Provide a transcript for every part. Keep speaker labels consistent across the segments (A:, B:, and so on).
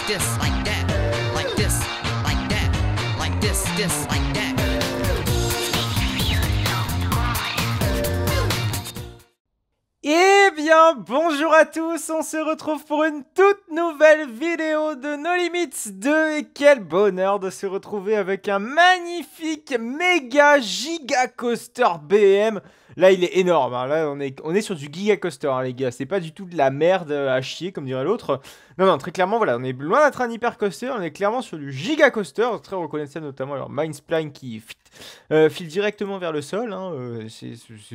A: this, like that, like this, like that, like this, like that.
B: Eh bien, bonjour à tous, on se retrouve pour une toute nouvelle vidéo de No Limits 2 et quel bonheur de se retrouver avec un magnifique méga giga coaster BM. Là, il est énorme, hein. Là, on est sur du giga coaster, hein, les gars, c'est pas du tout de la merde à chier, comme dirait l'autre. Non, non, très clairement, voilà, on est loin d'être un hyper coaster, on est clairement sur du giga coaster, très reconnaissable notamment, alors Mindspline qui file directement vers le sol, hein, c'est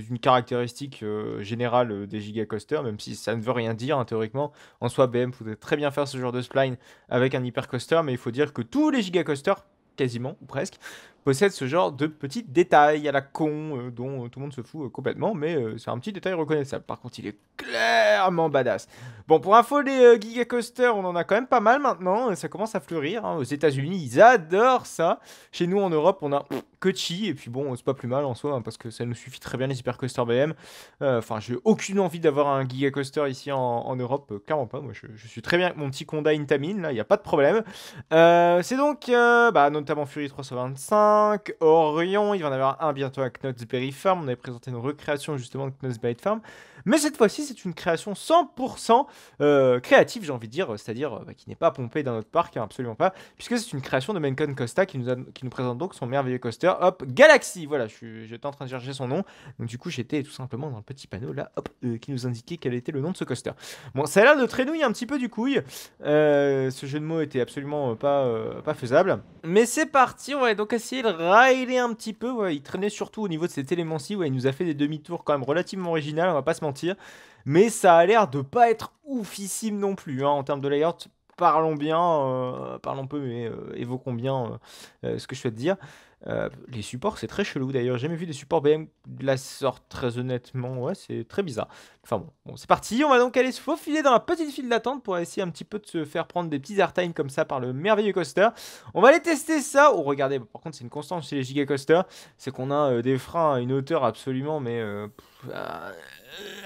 B: une caractéristique générale des giga coasters, même si ça ne veut rien dire, hein, théoriquement. En soi, BM pouvait très bien faire ce genre de spline avec un hyper coaster, mais il faut dire que tous les giga coasters, quasiment, ou presque, possèdent ce genre de petits détails à la con, dont tout le monde se fout complètement, mais c'est un petit détail reconnaissable. Par contre, il est clairement badass. Bon, pour info, les giga coasters, on en a quand même pas mal maintenant, ça commence à fleurir, hein. Aux États-Unis, ils adorent ça. Chez nous, en Europe, on a Kochi, et puis bon, c'est pas plus mal en soi, hein, parce que ça nous suffit très bien les hyper coasters BM. Enfin, j'ai aucune envie d'avoir un giga coaster ici en Europe, clairement pas. Moi, je suis très bien avec mon petit Conda Intamin, là, il n'y a pas de problème. C'est donc, notamment Fury 325, Orion, il va en avoir un bientôt à Knott's Berry Farm. On avait présenté une recréation justement de Knott's Berry Farm. Mais cette fois-ci, c'est une création 100% créative, j'ai envie de dire, c'est-à-dire qui n'est pas pompée dans notre parc, hein, absolument pas, puisque c'est une création de Mencon Costa qui nous présente donc son merveilleux coaster, hop, Galaxy, voilà, j'étais en train de chercher son nom, donc du coup j'étais tout simplement dans le petit panneau là, hop, qui nous indiquait quel était le nom de ce coaster. Bon, ça a l'air de traînouiller un petit peu du couille, ce jeu de mots était absolument pas faisable, mais c'est parti, on va donc essayer de rider un petit peu, ouais, il traînait surtout au niveau de cet élément-ci, ouais, il nous a fait des demi-tours quand même relativement originales, on va pas se mentir. Mais ça a l'air de pas être oufissime non plus, hein, en termes de layout. Parlons bien, parlons peu, mais évoquons bien ce que je souhaite dire. Les supports, c'est très chelou d'ailleurs. J'ai jamais vu des supports BM de la sorte, très honnêtement. Ouais, c'est très bizarre. Enfin bon, c'est parti. On va donc aller se faufiler dans la petite file d'attente pour essayer un petit peu de se faire prendre des petits airtime comme ça par le merveilleux coaster. On va aller tester ça. Oh, regardez, par contre, c'est une constante chez les giga coasters. C'est qu'on a des freins à une hauteur absolument, mais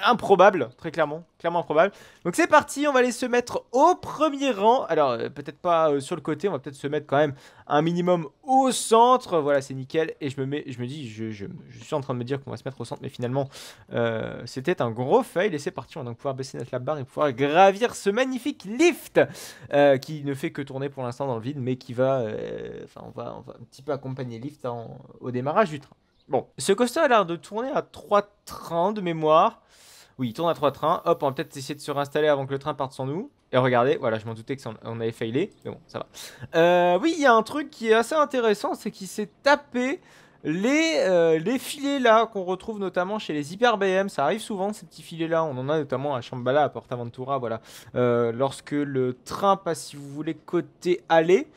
B: improbable, très clairement. Clairement improbable. Donc c'est parti, on va aller se mettre au premier rang. Alors, peut-être pas sur le côté, on va peut-être se mettre quand même un minimum au centre. Voilà, c'est nickel. Et je me dis, je suis en train de me dire qu'on va se mettre au centre, mais finalement, c'était un gros fail. Et c'est parti, on va donc pouvoir baisser notre lap bar et pouvoir gravir ce magnifique lift qui ne fait que tourner pour l'instant dans le vide, mais qui va, on va un petit peu accompagner le lift au démarrage du train. Bon, ce coaster a l'air de tourner à 3 trains de mémoire. Oui, il tourne à 3 trains. Hop, on va peut-être essayer de se réinstaller avant que le train parte sans nous. Et regardez, voilà, je m'en doutais qu'on avait failé. Mais bon, ça va. Oui, il y a un truc qui est assez intéressant, c'est qu'il s'est tapé les filets là qu'on retrouve notamment chez les Hyper BM. Ça arrive souvent, ces petits filets là. On en a notamment à Shambhala, à Portaventura, voilà. Lorsque le train passe, si vous voulez, côté aller.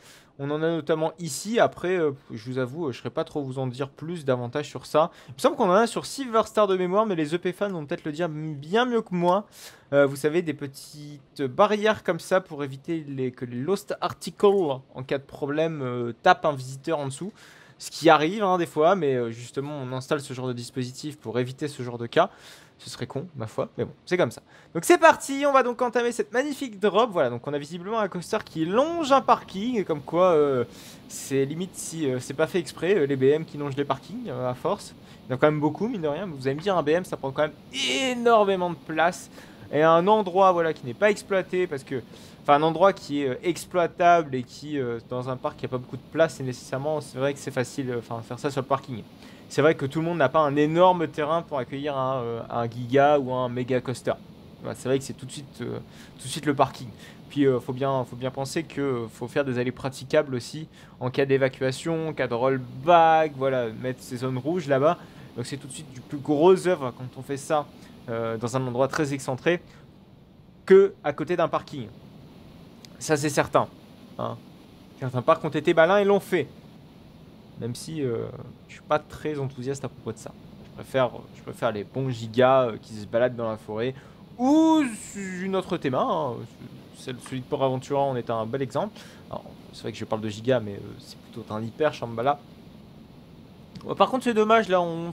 B: On en a notamment ici. Après, je vous avoue, je ne saurais pas trop vous en dire plus davantage sur ça. Il me semble qu'on en a sur Silver Star de mémoire, mais les EP fans vont peut-être le dire bien mieux que moi. Vous savez, des petites barrières comme ça pour éviter que les Lost Articles, en cas de problème, tapent un visiteur en dessous. Ce qui arrive hein, des fois, mais justement, on installe ce genre de dispositif pour éviter ce genre de cas. Ce serait con, ma foi, mais bon, c'est comme ça. Donc c'est parti, on va donc entamer cette magnifique drop. Voilà, donc on a visiblement un coaster qui longe un parking, et comme quoi c'est limite si c'est pas fait exprès, les BM qui longent les parkings à force. Il y en a quand même beaucoup, mine de rien. Vous allez me dire, un BM ça prend quand même énormément de place. Et un endroit voilà, qui n'est pas exploité parce que. Enfin, un endroit qui est exploitable et qui, dans un parc qui n'a pas beaucoup de place, c'est vrai que c'est facile, faire ça sur le parking. C'est vrai que tout le monde n'a pas un énorme terrain pour accueillir un giga ou un méga coaster. Voilà, c'est vrai que c'est tout de suite le parking. Puis faut bien penser qu'il faut faire des allées praticables aussi en cas d'évacuation, en cas de rollback, voilà, mettre ces zones rouges là-bas. Donc c'est tout de suite du plus gros œuvre quand on fait ça dans un endroit très excentré que à côté d'un parking. Ça c'est certain. Hein. Certains parcs ont été malins et l'ont fait. Même si je suis pas très enthousiaste à propos de ça. Je préfère les bons gigas qui se baladent dans la forêt. Ou une autre théma. Hein. Celui de Port Aventura en est un bel exemple. C'est vrai que je parle de gigas, mais c'est plutôt un hyper Shambhala. Par contre c'est dommage là, on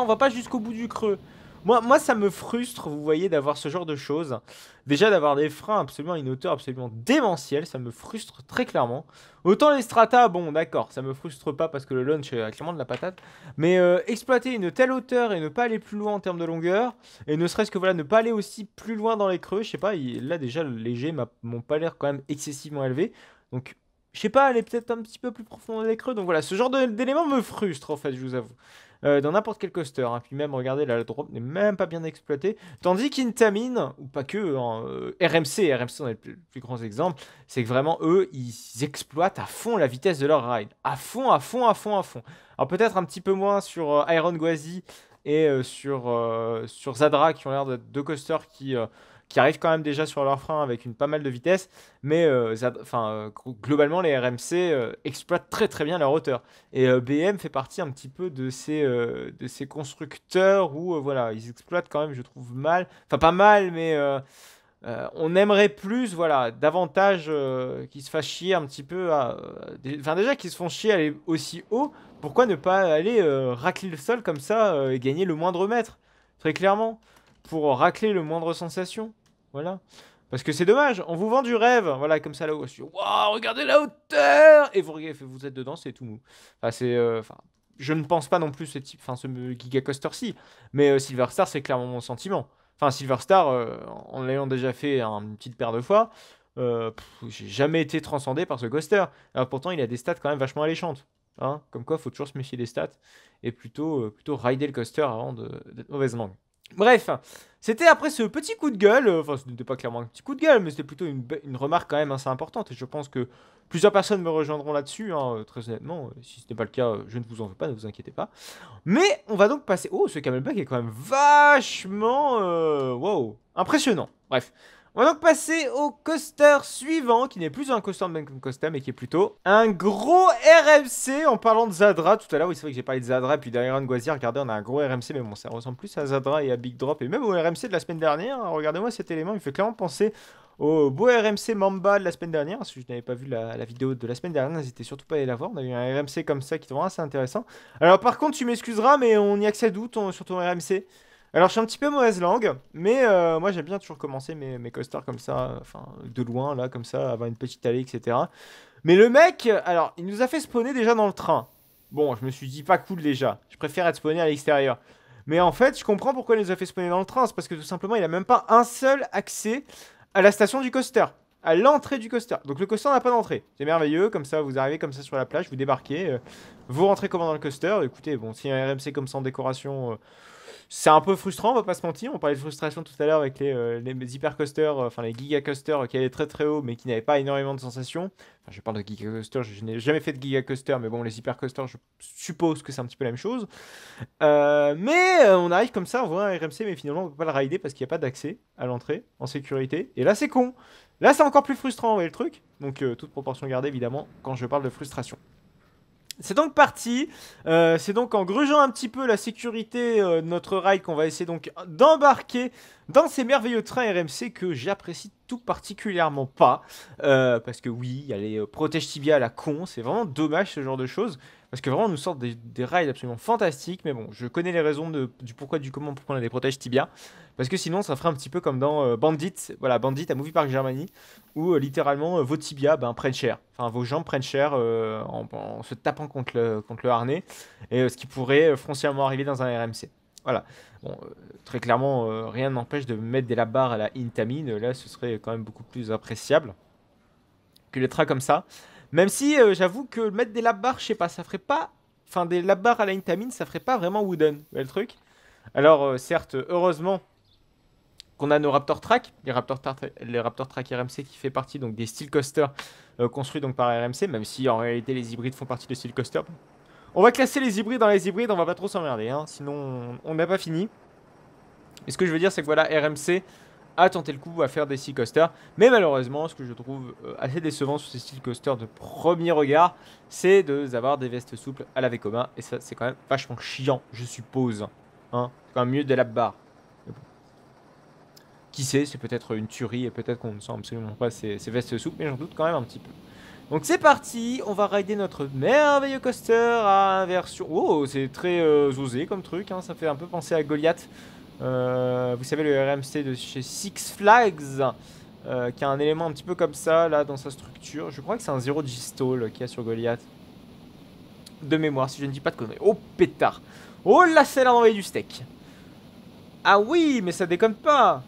B: va pas jusqu'au bout du creux. Moi, ça me frustre, vous voyez, d'avoir ce genre de choses. Déjà, d'avoir des freins absolument à une hauteur absolument démentielle, ça me frustre très clairement. Autant les strata, bon, d'accord, ça me frustre pas parce que le launch a clairement de la patate. Mais exploiter une telle hauteur et ne pas aller plus loin en termes de longueur, et ne serait-ce que voilà, ne pas aller aussi plus loin dans les creux, je sais pas, là déjà, les G m'ont pas l'air quand même excessivement élevés. Donc, je sais pas, aller peut-être un petit peu plus profond dans les creux. Donc voilà, ce genre d'éléments me frustre en fait, je vous avoue. Dans n'importe quel coaster. Hein. Puis même, regardez, là, le drop n'est même pas bien exploité. Tandis qu'Intamin, ou pas que, hein, RMC, on est le plus grand exemple, c'est que vraiment, eux, ils exploitent à fond la vitesse de leur ride. À fond, à fond, à fond, à fond. Alors peut-être un petit peu moins sur Iron Gwazi et sur Zadra, qui ont l'air d'être deux coasters qui arrivent quand même déjà sur leur frein avec une pas mal de vitesse, mais globalement les RMC exploitent très très bien leur hauteur. Et BM fait partie un petit peu de ces constructeurs où voilà, ils exploitent quand même, je trouve mal, enfin pas mal, mais on aimerait plus, voilà, davantage qu'ils se fassent chier un petit peu enfin déjà qu'ils se font chier à aller aussi haut, pourquoi ne pas aller racler le sol comme ça et gagner le moindre mètre, très clairement, pour racler le moindre sensation. Voilà. Parce que c'est dommage, on vous vend du rêve, voilà, comme ça là-haut. Waouh, regardez la hauteur! Et vous êtes dedans, c'est tout mou. Enfin, je ne pense pas non plus ce Giga Coaster-ci, mais Silver Star, c'est clairement mon sentiment. Enfin, Silver Star, en l'ayant déjà fait une petite paire de fois, j'ai jamais été transcendé par ce coaster. Alors pourtant, il a des stats quand même vachement alléchantes. Hein, comme quoi, il faut toujours se méfier des stats et plutôt rider le coaster avant d'être mauvaise langue. Bref, c'était après ce petit coup de gueule, enfin ce n'était pas clairement un petit coup de gueule, mais c'était plutôt une remarque quand même assez importante, et je pense que plusieurs personnes me rejoindront là-dessus, hein, très honnêtement, si ce n'est pas le cas, je ne vous en veux pas, ne vous inquiétez pas. Mais on va donc passer... Oh, ce camelback est quand même vachement... wow, impressionnant, bref. On va donc passer au coaster suivant, qui n'est plus un coaster de Bangkok Coaster, mais qui est plutôt un gros RMC, en parlant de Zadra tout à l'heure. Oui, c'est vrai que j'ai parlé de Zadra, puis derrière Gwazi, regardez, on a un gros RMC, mais bon, ça ressemble plus à Zadra et à Big Drop, et même au RMC de la semaine dernière. Hein, regardez-moi cet élément, il fait clairement penser au beau RMC Mamba de la semaine dernière. Si je n'avais pas vu la vidéo de la semaine dernière, n'hésitez surtout pas à aller la voir. On a eu un RMC comme ça qui est vraiment assez intéressant. Alors par contre, tu m'excuseras, mais on y accède où sur ton RMC? Alors je suis un petit peu mauvaise langue, mais moi j'aime bien toujours commencer mes coasters comme ça, enfin de loin là, comme ça, avoir une petite allée, etc. Mais le mec, alors il nous a fait spawner déjà dans le train. Bon, je me suis dit pas cool déjà, je préfère être spawné à l'extérieur. Mais en fait, je comprends pourquoi il nous a fait spawner dans le train, c'est parce que tout simplement il a même pas un seul accès à la station du coaster, à l'entrée du coaster. Donc le coaster n'a pas d'entrée, c'est merveilleux, comme ça vous arrivez comme ça sur la plage, vous débarquez, vous rentrez comment dans le coaster. Écoutez, bon, s'il y a un RMC comme ça en décoration... c'est un peu frustrant, on va pas se mentir. On parlait de frustration tout à l'heure avec les hypercoasters, enfin les gigacoasters qui allaient très très haut mais qui n'avaient pas énormément de sensations. Enfin, je parle de gigacoasters, je n'ai jamais fait de gigacoaster, mais bon, les hypercoasters, je suppose que c'est un petit peu la même chose. Mais on arrive comme ça, on voit un RMC, mais finalement on peut pas le rider parce qu'il n'y a pas d'accès à l'entrée en sécurité. Et là, c'est con. Là, c'est encore plus frustrant, vous voyez le truc. Donc, toute proportion gardée, évidemment, quand je parle de frustration. C'est donc parti, c'est donc en grugeant un petit peu la sécurité de notre ride qu'on va essayer donc d'embarquer dans ces merveilleux trains RMC que j'apprécie tout particulièrement pas. Parce que oui, il y a les protège tibia à la con, c'est vraiment dommage ce genre de choses. Parce que vraiment, on nous sort des rides absolument fantastiques. Mais bon, je connais les raisons du pourquoi, du comment, pourquoi on a des protège tibia. Parce que sinon, ça ferait un petit peu comme dans Bandit, voilà, Bandit à Movie Park Germany, où littéralement vos tibias prennent cher. Enfin, vos jambes prennent cher en se tapant contre le harnais. Et ce qui pourrait foncièrement arriver dans un RMC. Voilà. Bon, très clairement, rien n'empêche de mettre des lap-bars à la Intamin. Là, ce serait quand même beaucoup plus appréciable que les trains comme ça. Même si j'avoue que mettre des lap-bars, je sais pas, ça ferait pas... Enfin, des lap-bars à la Intamin, ça ferait pas vraiment wooden. Vous voyez le truc? Alors, certes, heureusement qu'on a nos Raptor Track, les Raptor Track RMC qui fait partie donc des Steel Coasters construits donc par RMC, même si en réalité les hybrides font partie de Steel Coaster. On va classer les hybrides dans les hybrides, on va pas trop s'emmerder, hein, sinon on n'a pas fini. Et ce que je veux dire, c'est que voilà, RMC a tenté le coup à faire des Steel Coasters, mais malheureusement, ce que je trouve assez décevant sur ces Steel Coasters de premier regard, c'est d'avoir des vestes souples à la Vekoma, et ça c'est quand même vachement chiant, je suppose. Hein, c'est quand même mieux des lap bars. Qui sait, c'est peut-être une tuerie et peut-être qu'on ne sent absolument pas ces vestes souples, mais j'en doute quand même un petit peu. Donc c'est parti, on va rider notre merveilleux coaster à inversion. Oh, c'est très osé comme truc, hein, ça fait un peu penser à Goliath. Vous savez, le RMC de chez Six Flags, qui a un élément un petit peu comme ça, là, dans sa structure. Je crois que c'est un 0 G-Stall qu'il y a sur Goliath. De mémoire, si je ne dis pas de conneries. Oh, pétard. Oh, là, c'est là d'envoyer du steak. Ah oui, mais ça déconne pas.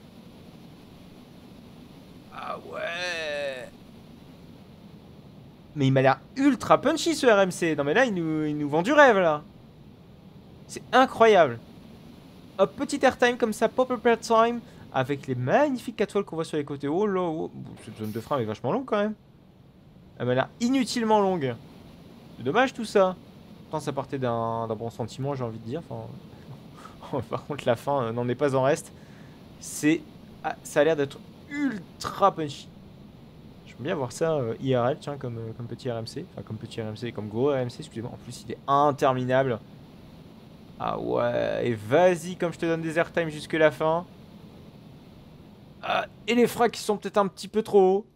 B: Ah ouais. Mais il m'a l'air ultra punchy, ce RMC. Non, mais là, il nous vend du rêve, là. C'est incroyable. Hop, petit airtime comme ça, pop up airtime, avec les magnifiques 4 voiles qu'on voit sur les côtés. Oh là, oh. Cette zone de frein est vachement longue quand même. Elle m'a l'air inutilement longue. C'est dommage tout ça. Pourtant, ça partait d'un bon sentiment, j'ai envie de dire. Enfin, par contre, la fin n'en est pas en reste. Ça a l'air d'être ultra punchy. J'aime bien voir ça IRL, tiens, comme petit RMC. Enfin, comme petit RMC, comme gros RMC, excusez-moi. En plus, il est interminable. Ah ouais, et vas-y, comme je te donne des airtime jusque la fin. Ah, et les freins qui sont peut-être un petit peu trop hauts.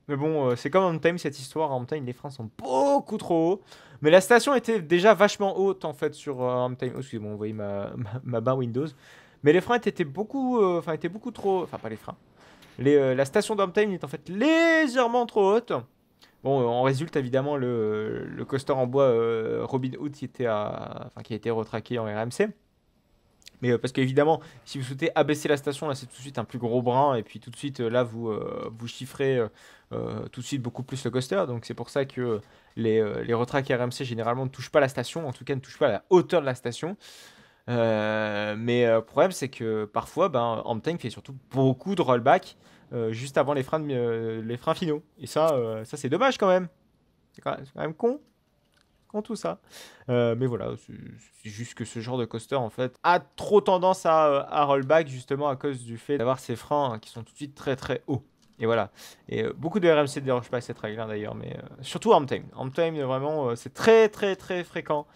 B: Mais bon, c'est comme Time cette histoire. En Time, les freins sont beaucoup trop hauts. Mais la station était déjà vachement haute en fait sur Time. Oh, excusez-moi, vous voyez ma barre Windows. Mais les freins étaient beaucoup, étaient beaucoup trop. Enfin, pas les freins. La station Time est en fait légèrement trop haute. Bon, en résulte évidemment le coaster en bois Robin Hood qui a été retraqué en RMC. Mais parce qu'évidemment, si vous souhaitez abaisser la station, là c'est tout de suite un plus gros brin. Et puis tout de suite, là vous chiffrez tout de suite beaucoup plus le coaster. Donc c'est pour ça que les retraques RMC généralement ne touchent pas la station. En tout cas, ne touchent pas la hauteur de la station. Mais le problème c'est que parfois, Time fait surtout beaucoup de rollback. Juste avant les freins finaux. Et ça c'est dommage quand même. C'est quand même con tout ça. Mais voilà, c'est juste que ce genre de coaster en fait a trop tendance à rollback justement à cause du fait d'avoir ces freins qui sont tout de suite très très hauts. Et voilà. Et beaucoup de RMC ne dérogent pas à cette règle d'ailleurs, mais surtout Time. Time vraiment c'est très très très fréquent.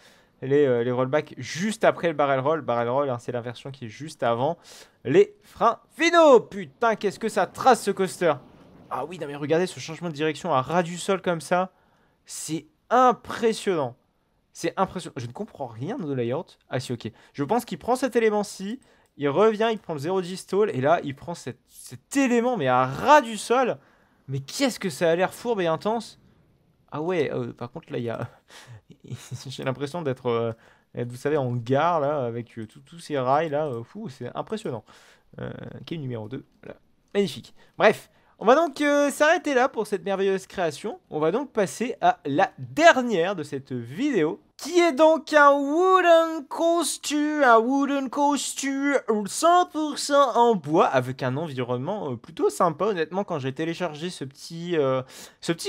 B: Les rollbacks juste après le barrel roll. Barrel roll, c'est la version qui est juste avant les freins finaux. Putain, qu'est-ce que ça trace ce coaster. Ah oui, non mais regardez ce changement de direction à ras du sol comme ça. C'est impressionnant. C'est impressionnant. Je ne comprends rien de layout. Ah si, ok. Je pense qu'il prend cet élément-ci. Il revient, il prend le 0 G-Stall. Et là, il prend cet élément, mais à ras du sol. Mais qu'est-ce que ça a l'air fourbe et intense. Ah ouais, par contre, là, il y a... J'ai l'impression d'être, vous savez, en gare, là, avec tous ces rails, là. C'est impressionnant. Qui est le numéro 2 voilà. Magnifique. Bref, on va donc s'arrêter là pour cette merveilleuse création. On va donc passer à la dernière de cette vidéo, qui est donc un wooden coaster 100% en bois, avec un environnement plutôt sympa. Honnêtement, quand j'ai téléchargé ce petit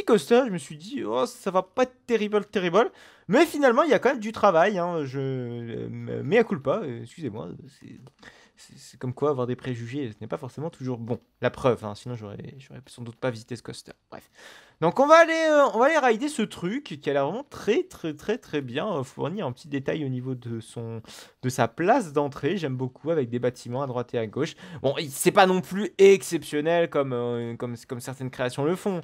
B: coaster, je me suis dit, oh, ça va pas être terrible. Mais finalement, il y a quand même du travail. Hein. Mea culpa, excusez-moi, c'est comme quoi avoir des préjugés, ce n'est pas forcément toujours bon. La preuve, hein, sinon j'aurais sans doute pas visité ce coaster. Bref. Donc on va aller rider ce truc qui a l'air vraiment très très très très bien fourni en petits détails au niveau de sa place d'entrée. J'aime beaucoup avec des bâtiments à droite et à gauche. Bon, c'est pas non plus exceptionnel comme certaines créations le font,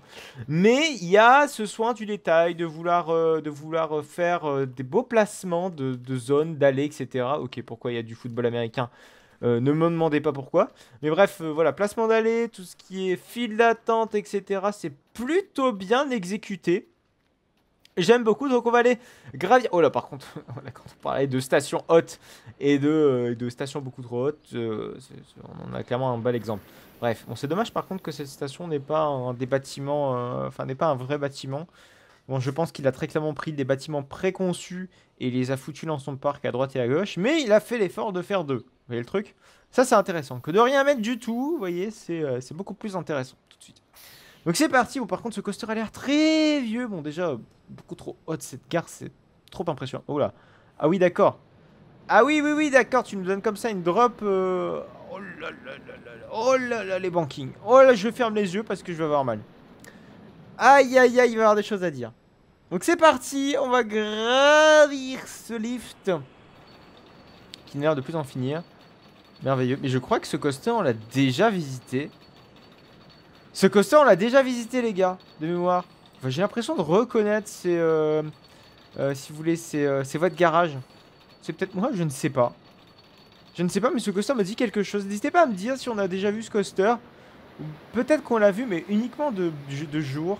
B: mais il y a ce soin du détail de vouloir faire des beaux placements de zones, d'allées, etc. Ok, pourquoi il y a du football américain? Ne me demandez pas pourquoi. Mais bref, voilà, placement d'allée, tout ce qui est file d'attente, etc. C'est plutôt bien exécuté. J'aime beaucoup, donc on va aller gravir. Oh là, par contre, quand on parlait de stations hautes et de stations beaucoup trop hautes, on en a clairement un bel exemple. Bref, bon, c'est dommage par contre que cette station n'est pas des bâtiments, n'est pas un vrai bâtiment. Bon, je pense qu'il a très clairement pris des bâtiments préconçus et les a foutus dans son parc à droite et à gauche. Mais il a fait l'effort de faire deux. Vous voyez le truc? Ça, c'est intéressant. Que de rien mettre du tout, vous voyez, c'est beaucoup plus intéressant tout de suite. Donc c'est parti. Bon, par contre, ce coaster a l'air très vieux. Bon, déjà, beaucoup trop haute cette gare, c'est trop impressionnant. Oh là. Ah oui, d'accord. Ah oui, oui, oui, d'accord. Tu nous donnes comme ça une drop. Oh là là là là. Oh là là, les bankings. Oh là, je ferme les yeux parce que je vais avoir mal. Aïe, aïe, aïe, il va y avoir des choses à dire. Donc c'est parti, on va gravir ce lift qui n'a l'air de plus en finir. Merveilleux. Mais je crois que ce coaster, on l'a déjà visité. Ce coaster, on l'a déjà visité, les gars, de mémoire. Enfin, j'ai l'impression de reconnaître si vous voulez, c'est votre garage. C'est peut-être moi, je ne sais pas. Je ne sais pas, mais ce coaster me dit quelque chose. N'hésitez pas à me dire si on a déjà vu ce coaster. Peut-être qu'on l'a vu, mais uniquement de jour.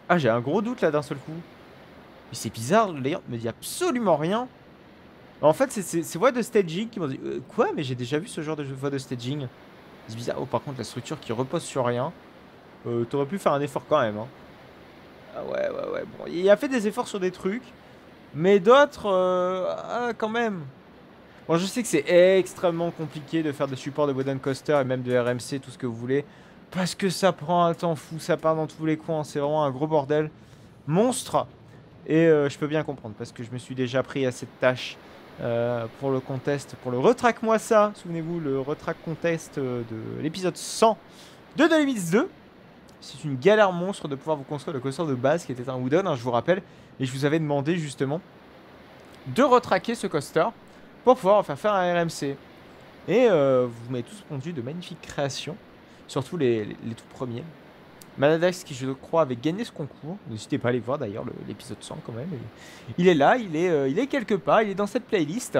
B: Ah, j'ai un gros doute là d'un seul coup. Mais c'est bizarre, le layout me dit absolument rien. En fait, c'est voies de staging qui m'ont dit quoi? Mais j'ai déjà vu ce genre de voie de staging. C'est bizarre. Oh, par contre, la structure qui repose sur rien. T'aurais pu faire un effort quand même. Hein. Ah ouais, ouais, ouais. Bon, il a fait des efforts sur des trucs. Mais d'autres, ah, quand même. Bon, je sais que c'est extrêmement compliqué de faire des supports de Wooden Coaster et même de RMC, tout ce que vous voulez. Parce que ça prend un temps fou, ça part dans tous les coins. C'est vraiment un gros bordel. Monstre. Et je peux bien comprendre parce que je me suis déjà pris à cette tâche pour le contest, pour le retraque-moi ça. Souvenez-vous, le retraque contest de l'épisode 100 de The Limits 2. C'est une galère monstre de pouvoir vous construire le coaster de base qui était un Wooden, hein, je vous rappelle. Et je vous avais demandé justement de retraquer ce coaster pour pouvoir en faire un RMC. Et vous m'avez tous pondu de magnifiques créations, surtout les tout premiers. Manadax qui je crois avait gagné ce concours, n'hésitez pas à aller voir d'ailleurs l'épisode 100 quand même. Il est là, il est quelque part, il est dans cette playlist.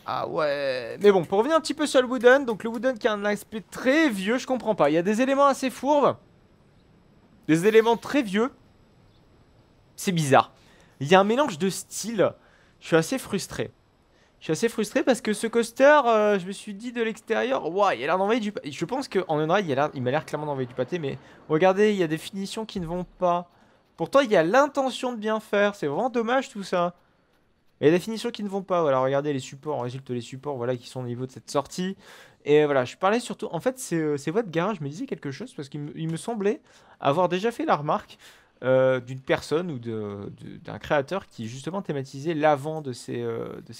B: Ah ouais. Mais bon, pour revenir un petit peu sur le Wooden, donc le Wooden qui a un aspect très vieux, je comprends pas. Il y a des éléments assez fourbes, des éléments très vieux. C'est bizarre. Il y a un mélange de styles. Je suis assez frustré. Je suis assez frustré parce que ce coaster, je me suis dit de l'extérieur, waouh, il a l'air d'envoyer du pâté. Je pense qu'en on-ride, il m'a l'air clairement d'envoyer du pâté, mais regardez, il y a des finitions qui ne vont pas. Pourtant, il y a l'intention de bien faire. C'est vraiment dommage tout ça. Il y a des finitions qui ne vont pas. Voilà, regardez les supports, en résulte les supports, voilà, qui sont au niveau de cette sortie. Et voilà, je parlais surtout. En fait, c'est votre garage me disait quelque chose parce qu'il me semblait avoir déjà fait la remarque d'une personne ou d'un créateur qui justement thématisait l'avant de ces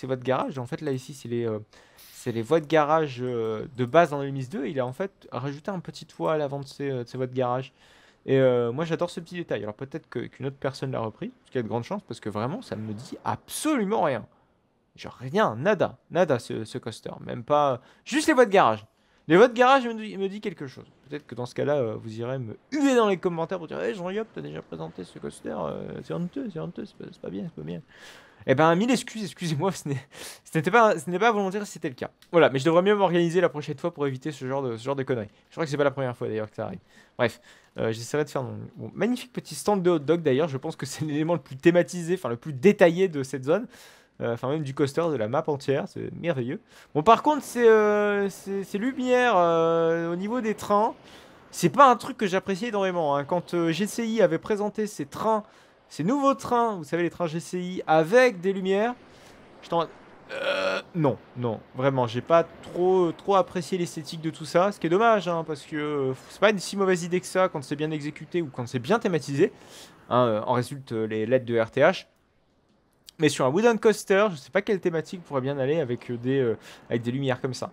B: voies de garage. En fait, là, ici, c'est les voies de garage de base dans le MIS 2. Il a en fait rajouté un petit toit à l'avant de ces voies de garage. Et moi, j'adore ce petit détail. Alors, peut-être qu'une autre personne l'a repris, ce qui a de grandes chances, parce que vraiment, ça ne me dit absolument rien. Genre rien, nada, nada ce coaster. Même pas. Juste les voies de garage. Les voies de garage me dit quelque chose. Peut-être que dans ce cas-là, vous irez me huer dans les commentaires pour dire hey, Jean-Yop, t'as déjà présenté ce coaster, c'est honteux, c'est pas bien, c'est pas bien. Eh ben, mille excuses, excusez-moi, ce n'est pas volontaire si c'était le cas. Voilà, mais je devrais mieux m'organiser la prochaine fois pour éviter ce genre de conneries. Je crois que c'est pas la première fois d'ailleurs que ça arrive. Bref, j'essaierai de faire mon magnifique petit stand de hot dog d'ailleurs. Je pense que c'est l'élément le plus thématisé, enfin le plus détaillé de cette zone. Enfin même du coaster, de la map entière, c'est merveilleux. Bon par contre c'est lumière au niveau des trains, c'est pas un truc que j'appréciais énormément. Hein. Quand GCI avait présenté ces trains, ces nouveaux trains, vous savez les trains GCI avec des lumières, j'étais en... non, non, vraiment, j'ai pas trop apprécié l'esthétique de tout ça, ce qui est dommage, hein, parce que c'est pas une si mauvaise idée que ça quand c'est bien exécuté ou quand c'est bien thématisé. Hein, en résulte les LED de RTH. Mais sur un wooden coaster, je sais pas quelle thématique pourrait bien aller avec des lumières comme ça.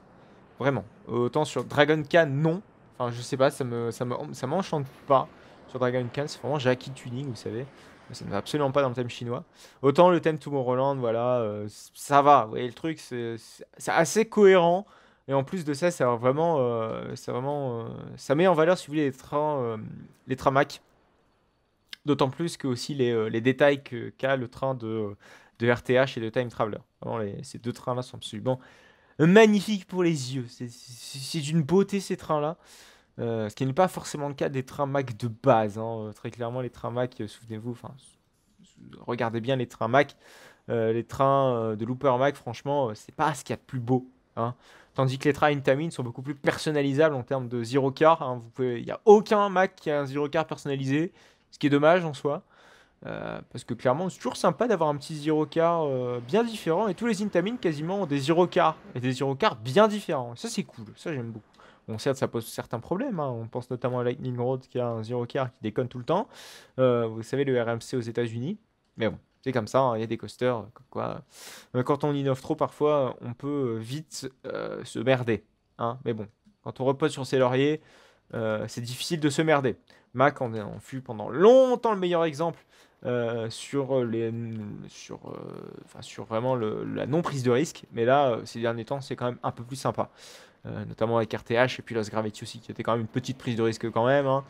B: Vraiment. Autant sur Dragon Khan, non. Enfin, je sais pas, ça m'enchante pas. Sur Dragon Khan, c'est vraiment Jackie Tuning, vous savez. Ça ne va absolument pas dans le thème chinois. Autant le thème Tomorrowland, voilà, ça va. Vous voyez, le truc, c'est assez cohérent. Et en plus de ça, ça met en valeur, si vous voulez, les trains Mac. D'autant plus que aussi les détails qu'a le train de RTH et de Time Traveler. Vraiment, ces deux trains-là sont absolument magnifiques pour les yeux. C'est d'une beauté ces trains-là. Ce qui n'est pas forcément le cas des trains Mac de base. Hein. Très clairement, les trains Mac, souvenez-vous, regardez bien les trains Mac. Les trains de Looper Mac, franchement, c'est pas ce qu'il y a de plus beau. Hein. Tandis que les trains Intamin sont beaucoup plus personnalisables en termes de zero car. Hein. Il n'y a aucun Mac qui a un zero car personnalisé. Ce qui est dommage en soi. Parce que clairement, c'est toujours sympa d'avoir un petit zero car bien différent. Et tous les Intamin quasiment ont des zero car. Et des zero car bien différents. Ça, c'est cool. Ça, j'aime beaucoup. Bon, certes, ça pose certains problèmes. Hein. On pense notamment à Lightning Road qui a un zero car qui déconne tout le temps. Vous savez, le RMC aux États-Unis. Mais bon, c'est comme ça. Hein. Il y a des coasters. Quoi. Quand on innove trop, parfois, on peut vite se merder. Hein. Mais bon, quand on repose sur ses lauriers, c'est difficile de se merder. Mac en fut pendant longtemps le meilleur exemple sur vraiment la non prise de risque. Mais là, ces derniers temps, c'est quand même un peu plus sympa. Notamment avec RTH et puis Lost Gravity aussi, qui était quand même une petite prise de risque quand même. Hein.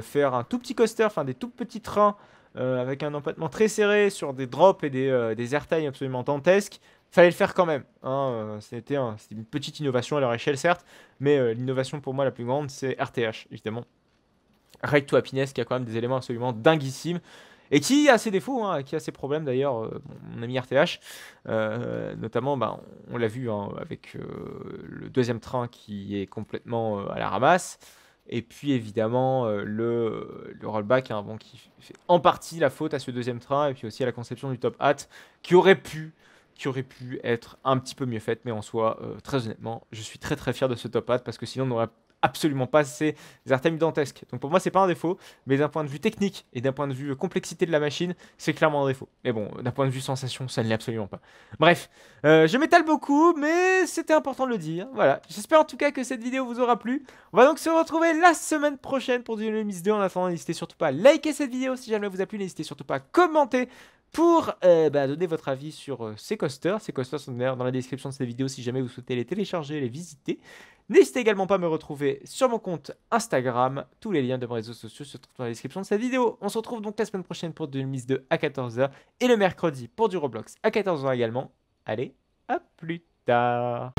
B: Faire un tout petit coaster, enfin des tout petits trains avec un empattement très serré sur des drops et des airtime absolument dantesques. fallait le faire quand même. Hein, c'était une petite innovation à leur échelle, certes, mais l'innovation pour moi la plus grande, c'est RTH, évidemment. Right to Happiness, qui a quand même des éléments absolument dinguissimes. Et qui a ses défauts, hein, qui a ses problèmes d'ailleurs, mon ami RTH, notamment, bah, on l'a vu hein, avec le deuxième train qui est complètement à la ramasse, et puis évidemment le rollback hein, bon, qui fait en partie la faute à ce deuxième train, et puis aussi à la conception du top hat, qui aurait pu être un petit peu mieux faite, mais en soi, très honnêtement, je suis très très fier de ce top hat, parce que sinon on n'aurait absolument pas ces Artemis dantesques. Donc pour moi, c'est pas un défaut, mais d'un point de vue technique et d'un point de vue complexité de la machine, c'est clairement un défaut. Mais bon, d'un point de vue sensation, ça ne l'est absolument pas. Bref, je m'étale beaucoup, mais c'était important de le dire. Voilà, j'espère en tout cas que cette vidéo vous aura plu. On va donc se retrouver la semaine prochaine pour du Miss 2. En attendant, n'hésitez surtout pas à liker cette vidéo si jamais elle vous a plu. N'hésitez surtout pas à commenter pour donner votre avis sur ces coasters. Ces coasters sont d'ailleurs dans la description de cette vidéo si jamais vous souhaitez les télécharger, les visiter. N'hésitez également pas à me retrouver sur mon compte Instagram. Tous les liens de mes réseaux sociaux se trouvent dans la description de cette vidéo. On se retrouve donc la semaine prochaine pour du Miss 2 à 14h et le mercredi pour du Roblox à 14h également. Allez, à plus tard.